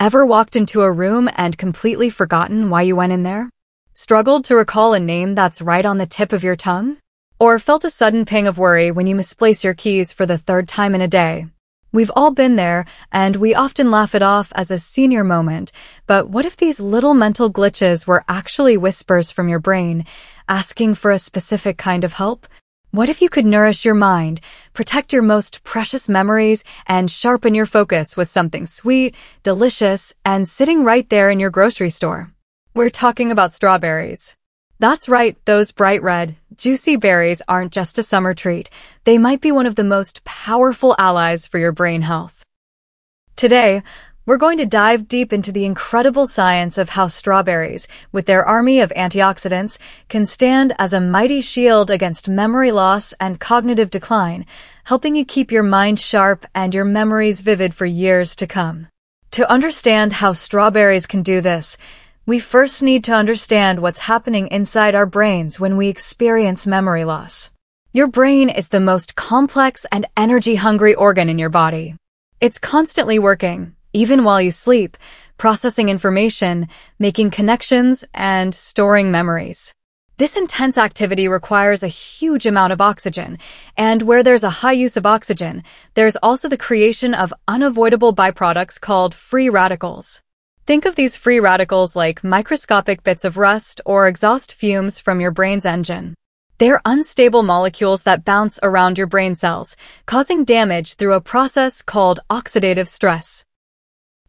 Ever walked into a room and completely forgotten why you went in there? Struggled to recall a name that's right on the tip of your tongue? Or felt a sudden pang of worry when you misplace your keys for the third time in a day? We've all been there, and we often laugh it off as a senior moment, but what if these little mental glitches were actually whispers from your brain, asking for a specific kind of help? What if you could nourish your mind, protect your most precious memories, and sharpen your focus with something sweet, delicious, and sitting right there in your grocery store? We're talking about strawberries. That's right, those bright red, juicy berries aren't just a summer treat. They might be one of the most powerful allies for your brain health. Today, we're going to dive deep into the incredible science of how strawberries, with their army of antioxidants, can stand as a mighty shield against memory loss and cognitive decline, helping you keep your mind sharp and your memories vivid for years to come. To understand how strawberries can do this, we first need to understand what's happening inside our brains when we experience memory loss. Your brain is the most complex and energy-hungry organ in your body. It's constantly working, even while you sleep, processing information, making connections, and storing memories. This intense activity requires a huge amount of oxygen, and where there's a high use of oxygen, there's also the creation of unavoidable byproducts called free radicals. Think of these free radicals like microscopic bits of rust or exhaust fumes from your brain's engine. They're unstable molecules that bounce around your brain cells, causing damage through a process called oxidative stress.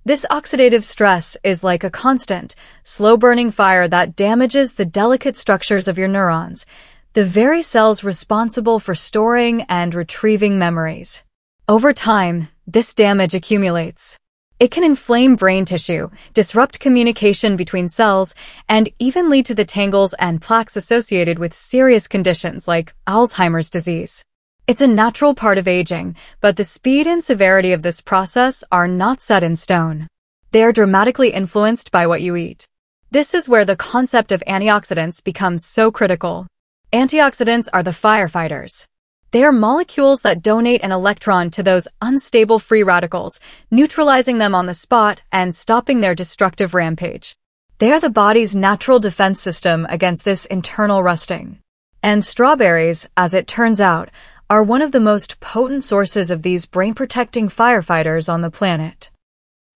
This oxidative stress is like a constant, slow-burning fire that damages the delicate structures of your neurons, the very cells responsible for storing and retrieving memories. Over time, this damage accumulates. It can inflame brain tissue, disrupt communication between cells, and even lead to the tangles and plaques associated with serious conditions like Alzheimer's disease. It's a natural part of aging, but the speed and severity of this process are not set in stone. They are dramatically influenced by what you eat. This is where the concept of antioxidants becomes so critical. Antioxidants are the firefighters. They are molecules that donate an electron to those unstable free radicals, neutralizing them on the spot and stopping their destructive rampage. They are the body's natural defense system against this internal rusting. And strawberries, as it turns out, are one of the most potent sources of these brain-protecting firefighters on the planet.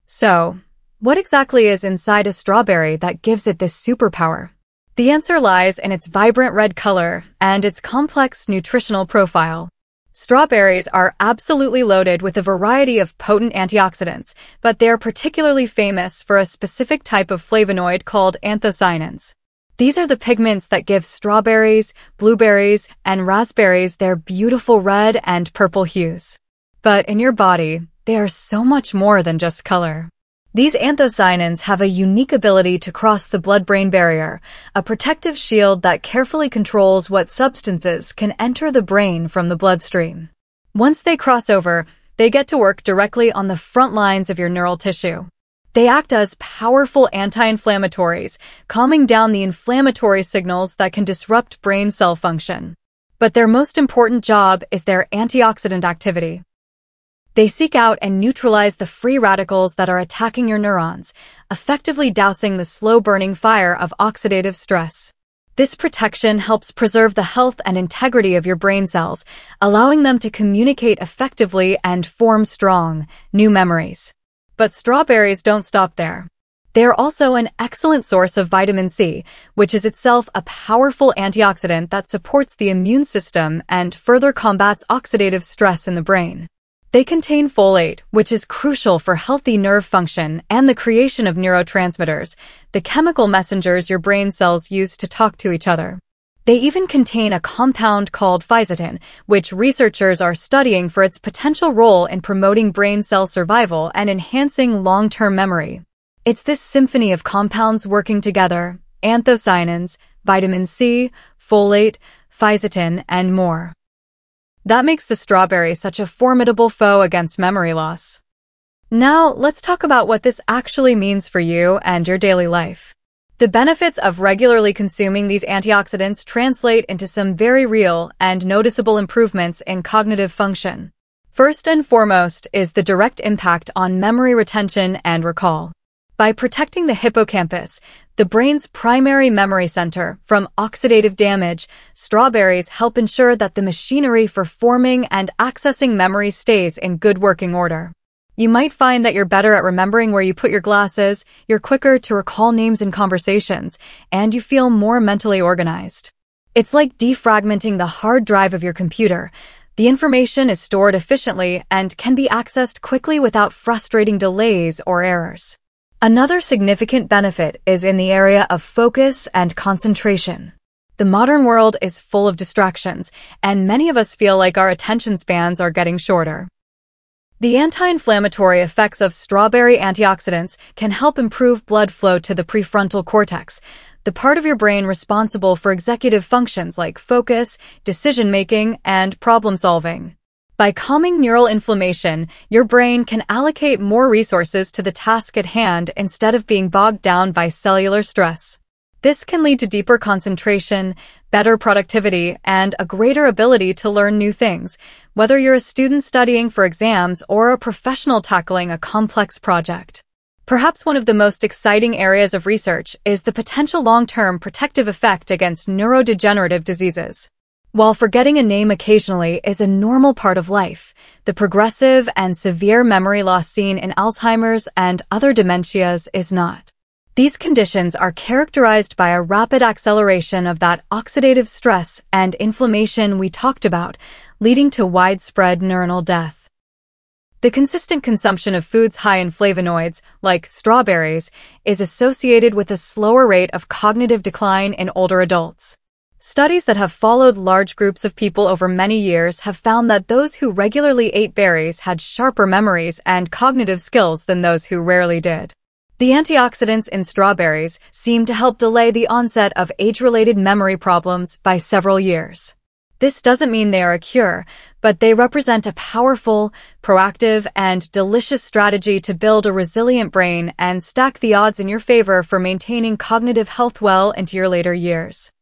So, what exactly is inside a strawberry that gives it this superpower? The answer lies in its vibrant red color and its complex nutritional profile. Strawberries are absolutely loaded with a variety of potent antioxidants, but they are particularly famous for a specific type of flavonoid called anthocyanins. These are the pigments that give strawberries, blueberries, and raspberries their beautiful red and purple hues. But in your body, they are so much more than just color. These anthocyanins have a unique ability to cross the blood-brain barrier, a protective shield that carefully controls what substances can enter the brain from the bloodstream. Once they cross over, they get to work directly on the front lines of your neural tissue. They act as powerful anti-inflammatories, calming down the inflammatory signals that can disrupt brain cell function. But their most important job is their antioxidant activity. They seek out and neutralize the free radicals that are attacking your neurons, effectively dousing the slow-burning fire of oxidative stress. This protection helps preserve the health and integrity of your brain cells, allowing them to communicate effectively and form strong, new memories. But strawberries don't stop there. They are also an excellent source of vitamin C, which is itself a powerful antioxidant that supports the immune system and further combats oxidative stress in the brain. They contain folate, which is crucial for healthy nerve function and the creation of neurotransmitters, the chemical messengers your brain cells use to talk to each other. They even contain a compound called fisetin, which researchers are studying for its potential role in promoting brain cell survival and enhancing long-term memory. It's this symphony of compounds working together, anthocyanins, vitamin C, folate, fisetin, and more. That makes the strawberry such a formidable foe against memory loss. Now, let's talk about what this actually means for you and your daily life. The benefits of regularly consuming these antioxidants translate into some very real and noticeable improvements in cognitive function. First and foremost is the direct impact on memory retention and recall. By protecting the hippocampus, the brain's primary memory center, from oxidative damage, strawberries help ensure that the machinery for forming and accessing memory stays in good working order. You might find that you're better at remembering where you put your glasses, you're quicker to recall names in conversations, and you feel more mentally organized. It's like defragmenting the hard drive of your computer. The information is stored efficiently and can be accessed quickly without frustrating delays or errors. Another significant benefit is in the area of focus and concentration. The modern world is full of distractions, and many of us feel like our attention spans are getting shorter. The anti-inflammatory effects of strawberry antioxidants can help improve blood flow to the prefrontal cortex, the part of your brain responsible for executive functions like focus, decision-making, and problem-solving. By calming neural inflammation, your brain can allocate more resources to the task at hand instead of being bogged down by cellular stress. This can lead to deeper concentration, better productivity, and a greater ability to learn new things, whether you're a student studying for exams or a professional tackling a complex project. Perhaps one of the most exciting areas of research is the potential long-term protective effect against neurodegenerative diseases. While forgetting a name occasionally is a normal part of life, the progressive and severe memory loss seen in Alzheimer's and other dementias is not. These conditions are characterized by a rapid acceleration of that oxidative stress and inflammation we talked about, leading to widespread neuronal death. The consistent consumption of foods high in flavonoids, like strawberries, is associated with a slower rate of cognitive decline in older adults. Studies that have followed large groups of people over many years have found that those who regularly ate berries had sharper memories and cognitive skills than those who rarely did. The antioxidants in strawberries seem to help delay the onset of age-related memory problems by several years. This doesn't mean they are a cure, but they represent a powerful, proactive, and delicious strategy to build a resilient brain and stack the odds in your favor for maintaining cognitive health well into your later years.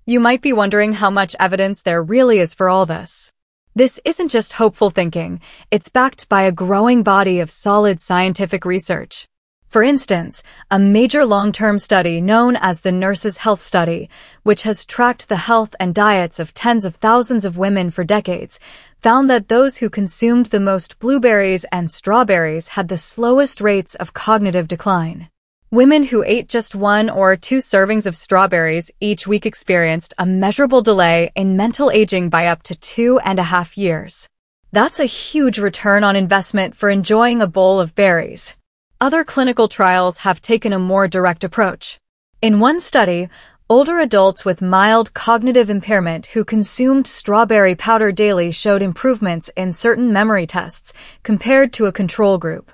You might be wondering how much evidence there really is for all this. This isn't just hopeful thinking, it's backed by a growing body of solid scientific research. For instance, a major long-term study known as the Nurses' Health Study, which has tracked the health and diets of tens of thousands of women for decades, found that those who consumed the most blueberries and strawberries had the slowest rates of cognitive decline. Women who ate just 1 or 2 servings of strawberries each week experienced a measurable delay in mental aging by up to 2.5 years. That's a huge return on investment for enjoying a bowl of berries. Other clinical trials have taken a more direct approach. In one study, older adults with mild cognitive impairment who consumed strawberry powder daily showed improvements in certain memory tests compared to a control group.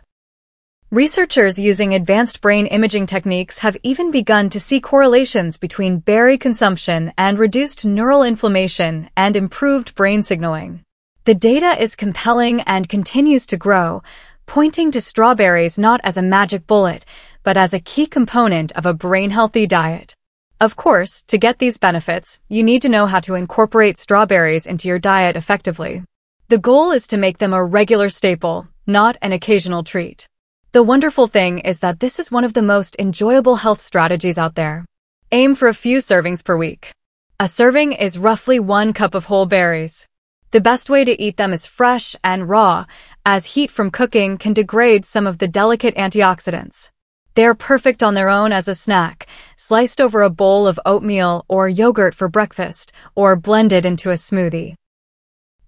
Researchers using advanced brain imaging techniques have even begun to see correlations between berry consumption and reduced neural inflammation and improved brain signaling. The data is compelling and continues to grow, pointing to strawberries not as a magic bullet, but as a key component of a brain-healthy diet. Of course, to get these benefits, you need to know how to incorporate strawberries into your diet effectively. The goal is to make them a regular staple, not an occasional treat. The wonderful thing is that this is one of the most enjoyable health strategies out there. Aim for a few servings per week. A serving is roughly 1 cup of whole berries. The best way to eat them is fresh and raw, as heat from cooking can degrade some of the delicate antioxidants. They are perfect on their own as a snack, sliced over a bowl of oatmeal or yogurt for breakfast, or blended into a smoothie.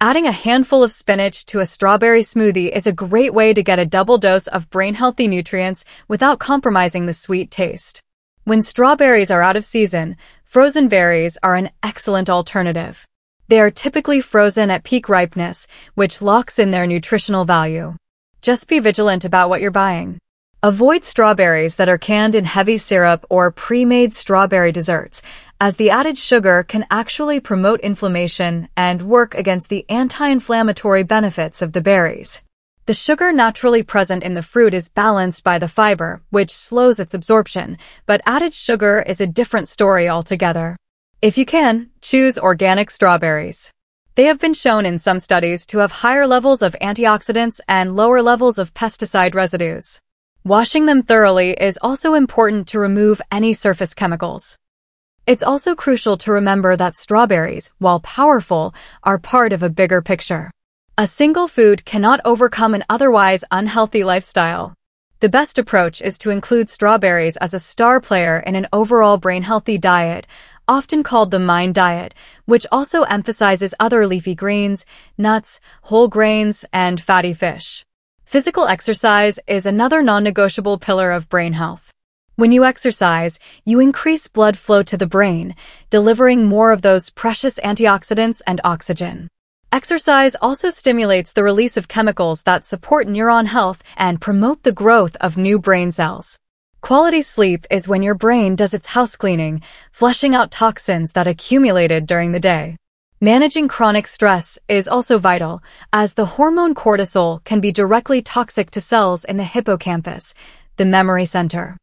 Adding a handful of spinach to a strawberry smoothie is a great way to get a double dose of brain-healthy nutrients without compromising the sweet taste. When strawberries are out of season, frozen berries are an excellent alternative. They are typically frozen at peak ripeness, which locks in their nutritional value. Just be vigilant about what you're buying. Avoid strawberries that are canned in heavy syrup or pre-made strawberry desserts, as the added sugar can actually promote inflammation and work against the anti-inflammatory benefits of the berries. The sugar naturally present in the fruit is balanced by the fiber, which slows its absorption, but added sugar is a different story altogether. If you can, choose organic strawberries. They have been shown in some studies to have higher levels of antioxidants and lower levels of pesticide residues. Washing them thoroughly is also important to remove any surface chemicals. It's also crucial to remember that strawberries, while powerful, are part of a bigger picture. A single food cannot overcome an otherwise unhealthy lifestyle. The best approach is to include strawberries as a star player in an overall brain-healthy diet, often called the MIND diet, which also emphasizes other leafy greens, nuts, whole grains, and fatty fish. Physical exercise is another non-negotiable pillar of brain health. When you exercise, you increase blood flow to the brain, delivering more of those precious antioxidants and oxygen. Exercise also stimulates the release of chemicals that support neuron health and promote the growth of new brain cells. Quality sleep is when your brain does its house cleaning, flushing out toxins that accumulated during the day. Managing chronic stress is also vital, as the hormone cortisol can be directly toxic to cells in the hippocampus, the memory center.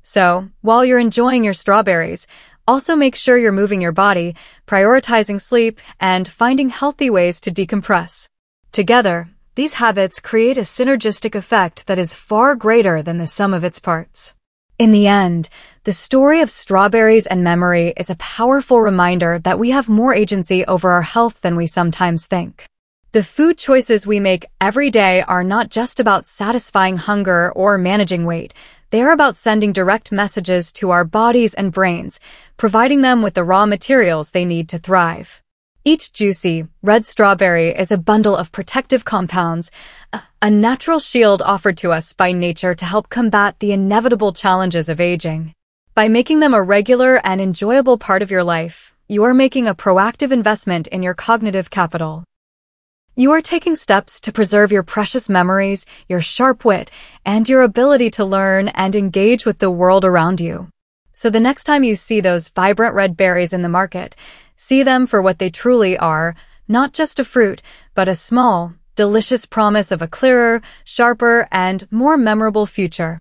So, while you're enjoying your strawberries, also make sure you're moving your body, prioritizing sleep, and finding healthy ways to decompress. Together, these habits create a synergistic effect that is far greater than the sum of its parts. In the end, the story of strawberries and memory is a powerful reminder that we have more agency over our health than we sometimes think. The food choices we make every day are not just about satisfying hunger or managing weight. They are about sending direct messages to our bodies and brains, providing them with the raw materials they need to thrive. Each juicy, red strawberry is a bundle of protective compounds, a natural shield offered to us by nature to help combat the inevitable challenges of aging. By making them a regular and enjoyable part of your life, you are making a proactive investment in your cognitive capital. You are taking steps to preserve your precious memories, your sharp wit, and your ability to learn and engage with the world around you. So the next time you see those vibrant red berries in the market, see them for what they truly are, not just a fruit, but a small, delicious promise of a clearer, sharper, and more memorable future.